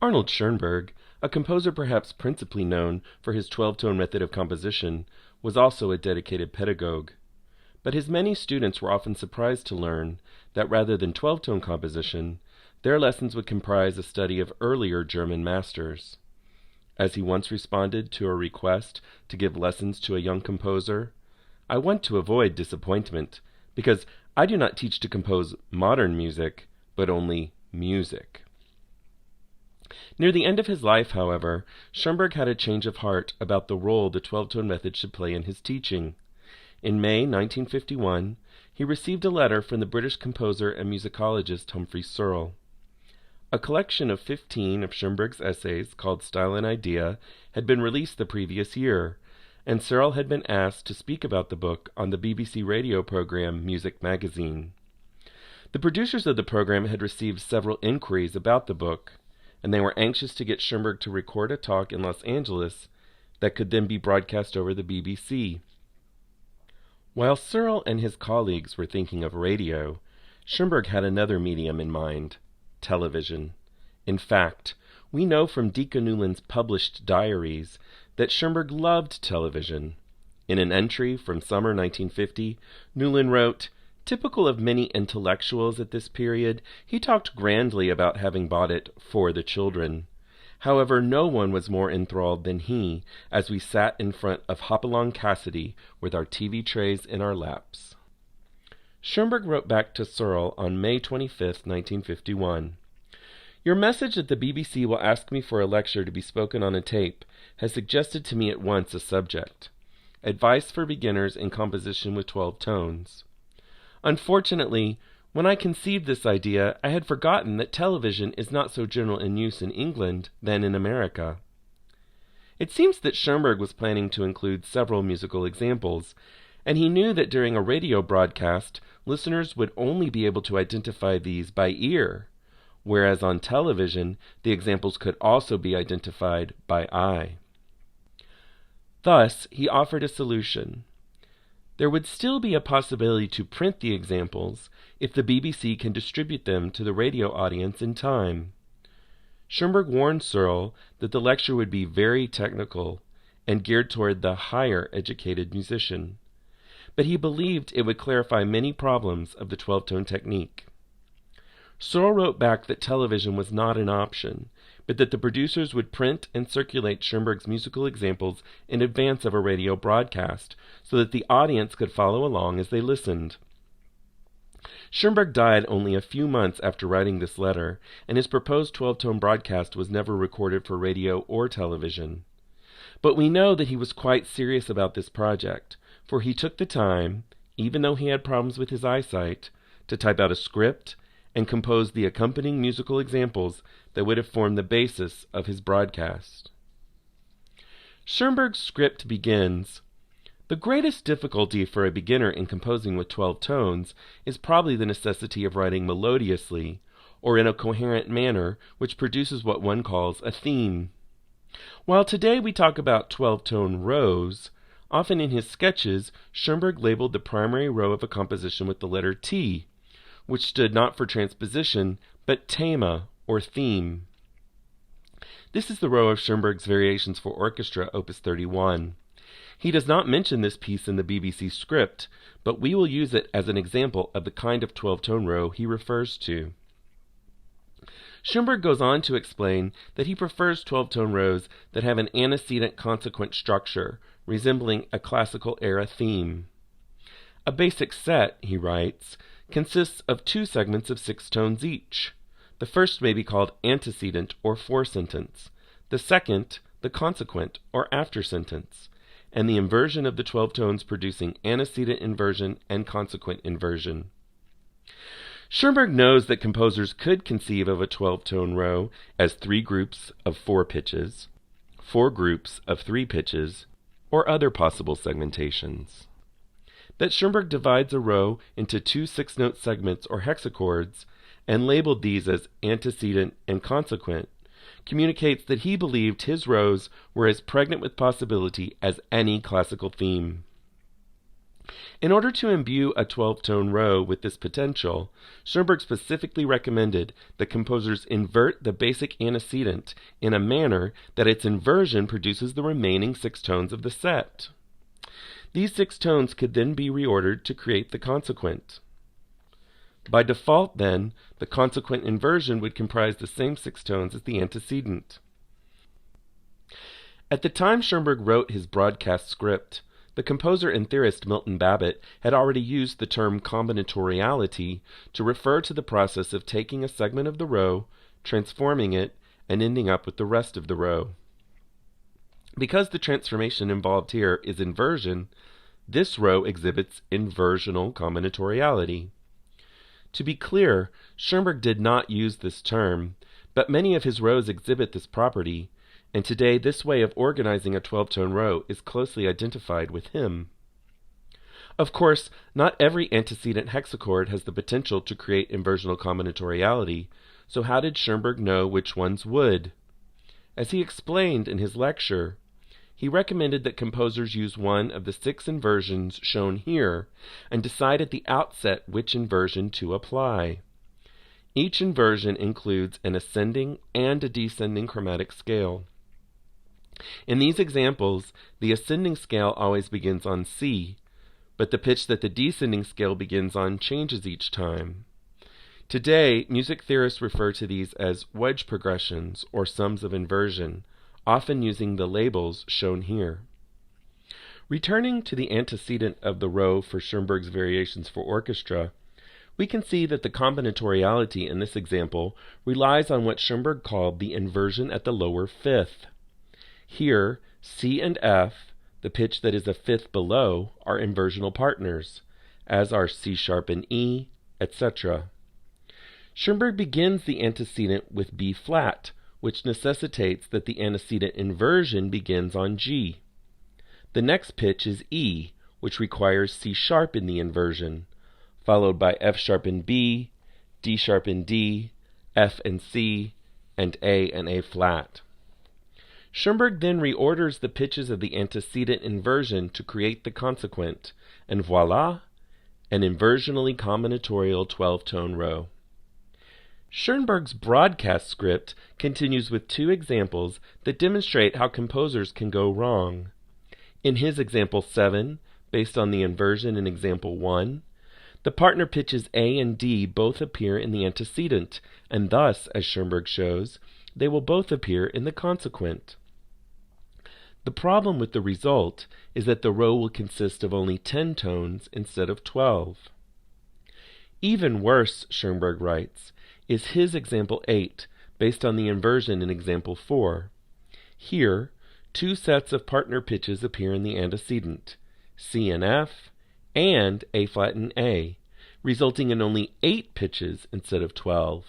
Arnold Schoenberg, a composer perhaps principally known for his 12-tone method of composition, was also a dedicated pedagogue. But his many students were often surprised to learn that rather than 12-tone composition, their lessons would comprise a study of earlier German masters. As he once responded to a request to give lessons to a young composer, "I want to avoid disappointment, because I do not teach to compose modern music, but only music." Near the end of his life, however, Schoenberg had a change of heart about the role the 12-tone method should play in his teaching. In May 1951, he received a letter from the British composer and musicologist Humphrey Searle. A collection of 15 of Schoenberg's essays, called Style and Idea, had been released the previous year, and Searle had been asked to speak about the book on the BBC radio program Music Magazine. The producers of the program had received several inquiries about the book, and they were anxious to get Schoenberg to record a talk in Los Angeles that could then be broadcast over the BBC. While Searle and his colleagues were thinking of radio, Schoenberg had another medium in mind: television. In fact, we know from Dika Newland's published diaries that Schoenberg loved television. In an entry from summer 1950, Newland wrote, "Typical of many intellectuals at this period, he talked grandly about having bought it for the children. However, no one was more enthralled than he, as we sat in front of Hopalong Cassidy with our TV trays in our laps." Schoenberg wrote back to Searle on May 25, 1951, "Your message that the BBC will ask me for a lecture to be spoken on a tape has suggested to me at once a subject: advice for beginners in composition with 12 tones. Unfortunately, when I conceived this idea, I had forgotten that television is not so general in use in England than in America." It seems that Schoenberg was planning to include several musical examples, and he knew that during a radio broadcast, listeners would only be able to identify these by ear, whereas on television, the examples could also be identified by eye. Thus, he offered a solution. There would still be a possibility to print the examples if the BBC can distribute them to the radio audience in time. Schoenberg warned Searle that the lecture would be very technical and geared toward the higher educated musician, but he believed it would clarify many problems of the 12-tone technique. Searle wrote back that television was not an option, but that the producers would print and circulate Schoenberg's musical examples in advance of a radio broadcast, so that the audience could follow along as they listened. Schoenberg died only a few months after writing this letter, and his proposed 12-tone broadcast was never recorded for radio or television. But we know that he was quite serious about this project, for he took the time, even though he had problems with his eyesight, to type out a script and compose the accompanying musical examples that would have formed the basis of his broadcast. Schoenberg's script begins, "The greatest difficulty for a beginner in composing with 12 tones is probably the necessity of writing melodiously, or in a coherent manner which produces what one calls a theme. While today we talk about 12-tone rows, often in his sketches, Schoenberg labeled the primary row of a composition with the letter T, which stood not for transposition, but thema, or theme. This is the row of Schoenberg's Variations for Orchestra, Opus 31. He does not mention this piece in the BBC script, but we will use it as an example of the kind of 12-tone row he refers to." Schoenberg goes on to explain that he prefers 12-tone rows that have an antecedent consequent structure, resembling a classical era theme. "A basic set," he writes, "consists of 2 segments of 6 tones each. The first may be called antecedent or fore-sentence, the second the consequent or after-sentence, and the inversion of the 12 tones producing antecedent inversion and consequent inversion." Schoenberg knows that composers could conceive of a 12-tone row as 3 groups of 4 pitches, 4 groups of 3 pitches, or other possible segmentations. That Schoenberg divides a row into 2 6-note segments or hexachords and labeled these as antecedent and consequent communicates that he believed his rows were as pregnant with possibility as any classical theme. In order to imbue a 12-tone row with this potential, Schoenberg specifically recommended that composers invert the basic antecedent in a manner that its inversion produces the remaining 6 tones of the set. These 6 tones could then be reordered to create the consequent. By default, then, the consequent inversion would comprise the same 6 tones as the antecedent. At the time Schoenberg wrote his broadcast script, the composer and theorist Milton Babbitt had already used the term combinatoriality to refer to the process of taking a segment of the row, transforming it, and ending up with the rest of the row. Because the transformation involved here is inversion, this row exhibits inversional combinatoriality. To be clear, Schoenberg did not use this term, but many of his rows exhibit this property, and today this way of organizing a 12-tone row is closely identified with him. Of course, not every antecedent hexachord has the potential to create inversional combinatoriality, so how did Schoenberg know which ones would? As he explained in his lecture, he recommended that composers use one of the 6 inversions shown here and decide at the outset which inversion to apply. Each inversion includes an ascending and a descending chromatic scale. In these examples, the ascending scale always begins on C, but the pitch that the descending scale begins on changes each time. Today, music theorists refer to these as wedge progressions or sums of inversion, often using the labels shown here. Returning to the antecedent of the row for Schoenberg's variations for orchestra, we can see that the combinatoriality in this example relies on what Schoenberg called the inversion at the lower fifth. Here, C and F, the pitch that is a fifth below, are inversional partners, as are C sharp and E, etc. Schoenberg begins the antecedent with B flat, which necessitates that the antecedent inversion begins on G. The next pitch is E, which requires C sharp in the inversion, followed by F sharp and B, D sharp and D, F and C, and A flat. Schoenberg then reorders the pitches of the antecedent inversion to create the consequent, and voila, an inversionally combinatorial 12-tone row. Schoenberg's broadcast script continues with 2 examples that demonstrate how composers can go wrong. In his example 7, based on the inversion in example 1, the partner pitches A and D both appear in the antecedent, and thus, as Schoenberg shows, they will both appear in the consequent. The problem with the result is that the row will consist of only 10 tones instead of 12. Even worse, Schoenberg writes, is his example 8, based on the inversion in example 4. Here, 2 sets of partner pitches appear in the antecedent, C and F, and A flat and A, resulting in only 8 pitches instead of 12.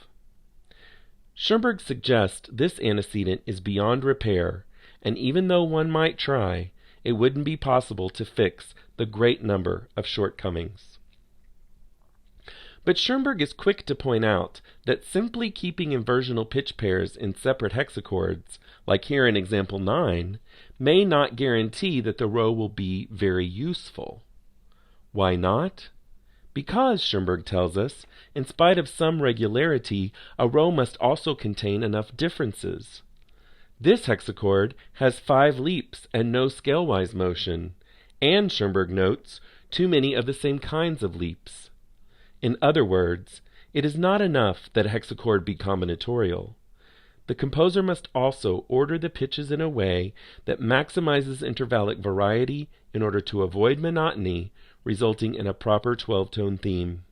Schoenberg suggests this antecedent is beyond repair, and even though one might try, it wouldn't be possible to fix the great number of shortcomings. But Schoenberg is quick to point out that simply keeping inversional pitch pairs in separate hexachords, like here in example 9, may not guarantee that the row will be very useful. Why not? Because, Schoenberg tells us, in spite of some regularity, a row must also contain enough differences. This hexachord has 5 leaps and no scalewise motion, and, Schoenberg notes, too many of the same kinds of leaps. In other words, it is not enough that a hexachord be combinatorial. The composer must also order the pitches in a way that maximizes intervallic variety in order to avoid monotony, resulting in a proper 12-tone theme.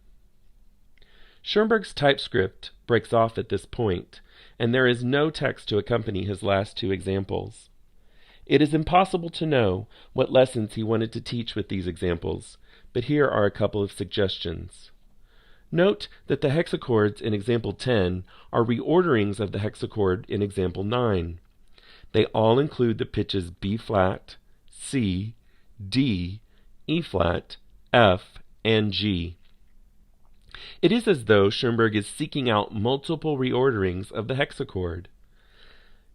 Schoenberg's typescript breaks off at this point, and there is no text to accompany his last 2 examples. It is impossible to know what lessons he wanted to teach with these examples, but here are a couple of suggestions. Note that the hexachords in example 10 are reorderings of the hexachord in example 9. They all include the pitches B flat, C, D, E flat, F, and G. It is as though Schoenberg is seeking out multiple reorderings of the hexachord.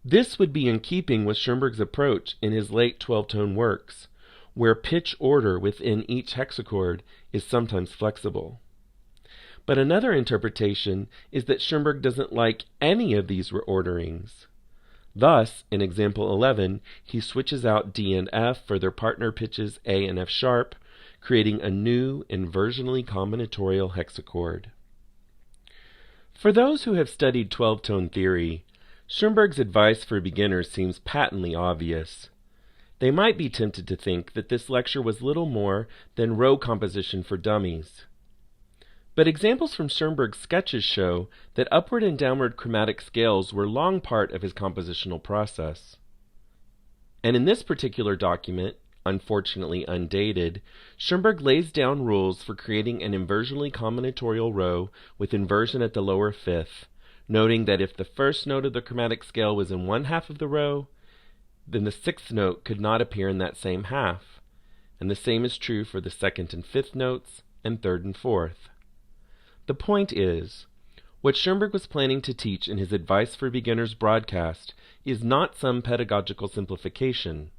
This would be in keeping with Schoenberg's approach in his late 12-tone works, where pitch order within each hexachord is sometimes flexible. But another interpretation is that Schoenberg doesn't like any of these reorderings. Thus, in example 11, he switches out D and F for their partner pitches A and F sharp, creating a new inversionally combinatorial hexachord. For those who have studied 12-tone theory, Schoenberg's advice for beginners seems patently obvious. They might be tempted to think that this lecture was little more than row composition for dummies. But examples from Schoenberg's sketches show that upward and downward chromatic scales were long part of his compositional process. And in this particular document, unfortunately undated, Schoenberg lays down rules for creating an inversionally combinatorial row with inversion at the lower fifth, noting that if the first note of the chromatic scale was in one half of the row, then the sixth note could not appear in that same half, and the same is true for the second and fifth notes, and third and fourth. The point is, what Schoenberg was planning to teach in his Advice for Beginners broadcast is not some pedagogical simplification,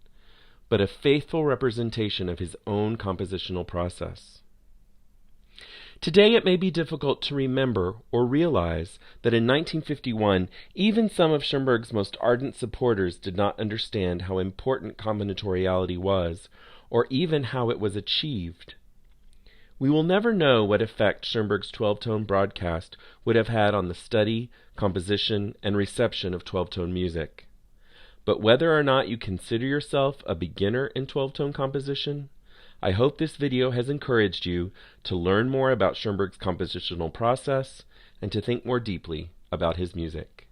but a faithful representation of his own compositional process. Today it may be difficult to remember or realize that in 1951, even some of Schoenberg's most ardent supporters did not understand how important combinatoriality was, or even how it was achieved. We will never know what effect Schoenberg's 12-tone broadcast would have had on the study, composition, and reception of 12-tone music. But whether or not you consider yourself a beginner in 12-tone composition, I hope this video has encouraged you to learn more about Schoenberg's compositional process and to think more deeply about his music.